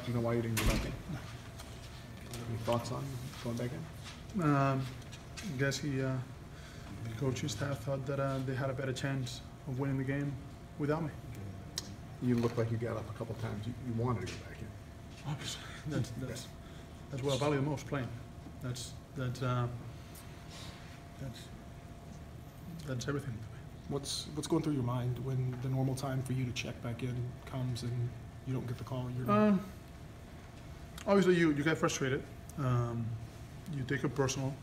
you know why you didn't go back in? Any thoughts on going back in? I guess the coaching staff thought that they had a better chance of winning the game without me. You looked like you got up a couple times. You wanted to go back in. Obviously, that's what I value the most, playing. That's everything to me. What's going through your mind when the normal time for you to check back in comes and you don't get the call? Obviously, you get frustrated. You take it personal.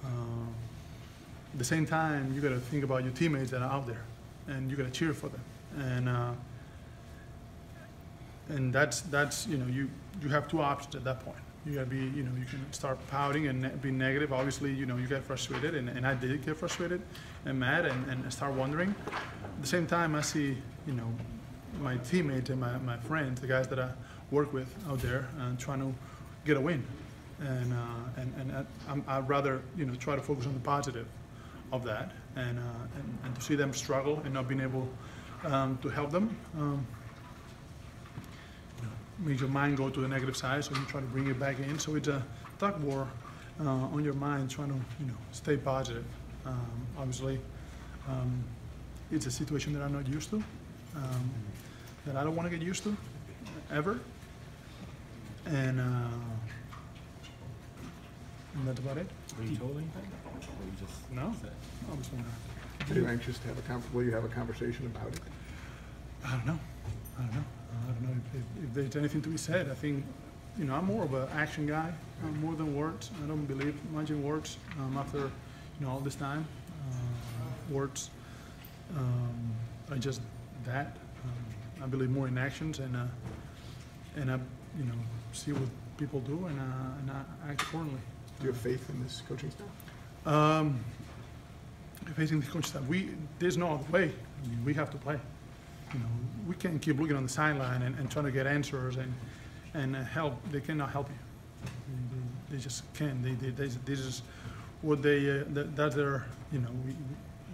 At the same time, you got to think about your teammates that are out there, and you got to cheer for them. And that's you have two options at that point. You got to be, you can start pouting and be negative. Obviously, you get frustrated, and I did get frustrated and mad and start wondering. At the same time, I see, my teammates and my friends, the guys that I work with out there, trying to get a win. And I'd rather, try to focus on the positive of that, and to see them struggle and not being able to help them. Makes your mind go to the negative side, so you try to bring it back in. So it's a tug war on your mind, trying to stay positive. Obviously, it's a situation that I'm not used to, that I don't want to get used to ever, and that's about it. Were you told anything? Or you just No, said? obviously not. Are you anxious to have will you have a conversation about it? I don't know. I don't know if there's anything to be said. I think, I'm more of an action guy, more than words. I don't believe much in words after, all this time. Words are just that. I believe more in actions, and I, see what people do, and I act accordingly. Do you have faith in this coaching staff? Facing the coaching staff, there's no other way. I mean, we have to play. We can't keep looking on the sideline and trying to get answers and help. They cannot help you. They just can't. This is what that's their.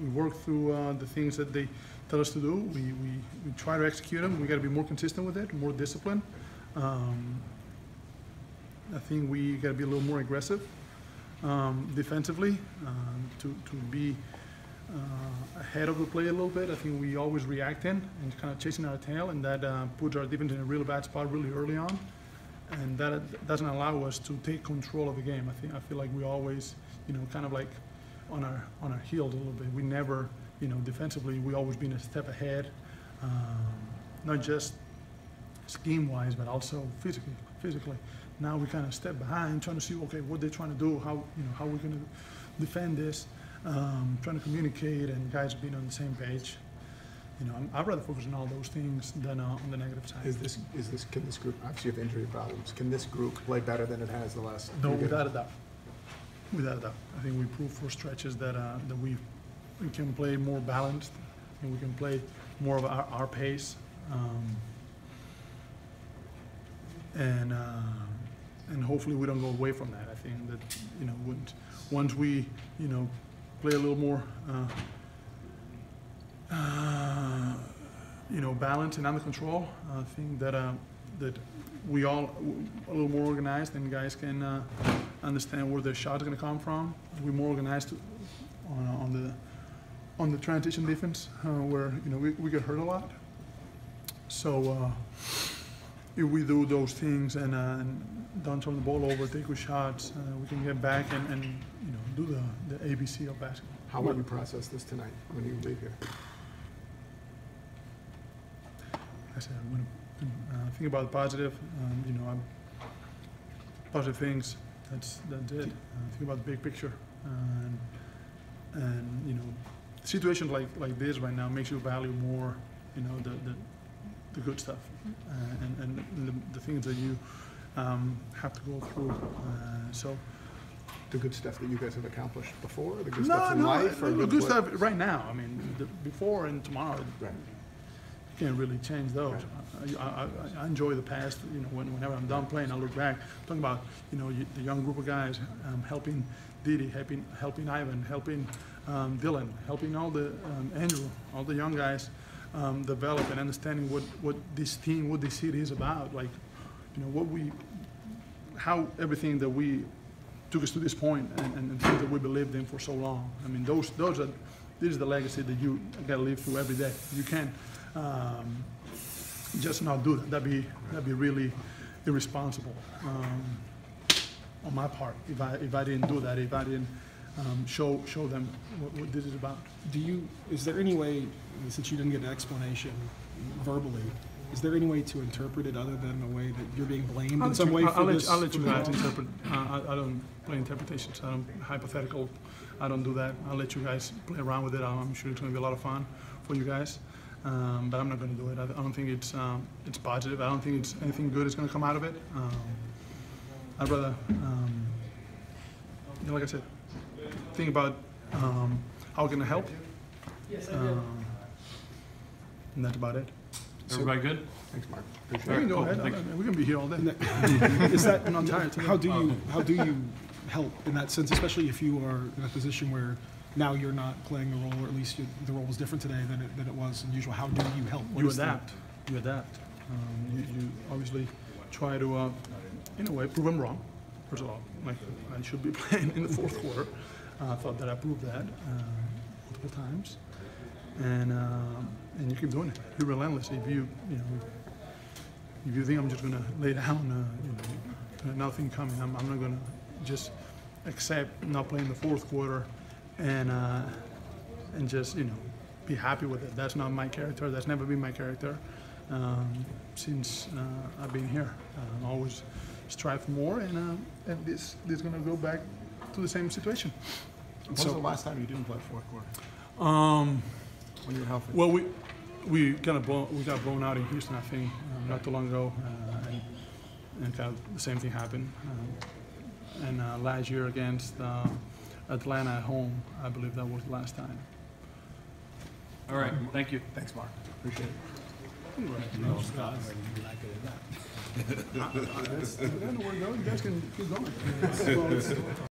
We work through the things that they tell us to do. We try to execute them. We got to be more consistent with it, more disciplined. I think we got to be a little more aggressive defensively to be ahead of the play a little bit. I think we always reacting and kind of chasing our tail, and that puts our defense in a really bad spot really early on, and that doesn't allow us to take control of the game. I feel like we always, kind of like on our heels a little bit. We never, defensively, we always been a step ahead, not just scheme-wise, but also physically. Now we kind of step behind, trying to see, okay, what they're trying to do, how we're going to defend this. Trying to communicate, and guys being on the same page. I'd rather focus on all those things than on the negative side. Can this group, obviously you have injury problems, can this group play better than it has the last? No, without a doubt. Without a doubt. I think we proved for stretches that we can play more balanced, and we can play more of our pace, and hopefully we don't go away from that. I think that once we play a little more balanced and under control, I think that that we all a little more organized, and guys can understand where their shot is going to come from. We're more organized on the transition defense, where we get hurt a lot. So if we do those things and don't turn the ball over, take good shots, we can get back and do the ABC of basketball. How will you process this tonight when you leave here? I said I'm going to think about the positive. Positive things. That's it. Think about the big picture, and situations like this right now makes you value more, the good stuff, and the things that you have to go through. So the good stuff that you guys have accomplished before, the good stuff in life, or the good stuff right now. I mean, before and tomorrow. Right. You can't really change those. Right. I enjoy the past. Whenever I'm done playing, I look back, talking about the young group of guys, helping Didi, helping Ivan, helping Dylan, helping all the Andrew, all the young guys develop and understanding what this team, what this city is about. Like, how everything that we took us to this point and things that we believed in for so long. I mean, this is the legacy that you got to live through every day. You can't just not do that. That'd be really irresponsible on my part if I didn't do that. If I didn't show them what this is about. Is there any way, since you didn't get an explanation verbally, is there any way to interpret it other than the way that you're being blamed in some way for this? I'll let you guys interpret. I don't play interpretations. I'm hypothetical. I don't do that. I'll let you guys play around with it. I'm sure it's going to be a lot of fun for you guys. But I'm not going to do it. I don't think it's positive. I don't think it's anything good is going to come out of it. I'd rather, like I said, think about how can I help. And that's about it. Everybody good? Thanks, Mark. We Appreciate can it. go ahead. We can be here all day. Is that, I'm not tired today. how do you help in that sense, especially if you are in a position where now you're not playing the role, or at least the role was different today than it was in usual? How do you help? You adapt. You adapt. You obviously try to, in a way, prove them wrong. First of all, like I should be playing in the fourth quarter. I thought that I proved that multiple times, and you keep doing it. You're relentless. If you think I'm just gonna lay down, nothing coming. I'm not gonna just accept not playing the fourth quarter, and just be happy with it. That's not my character. That's never been my character since I've been here. I always strive for more, and this is gonna go back to the same situation. When was the last time you didn't play fourth quarter? When you were healthy? Well, we got blown out in Houston, I think, not too long ago, and kind of the same thing happened. And last year against Atlanta at home, I believe that was the last time. All right, thank you. Thanks, Mark. Appreciate it. I don't know where to go. You guys can keep going.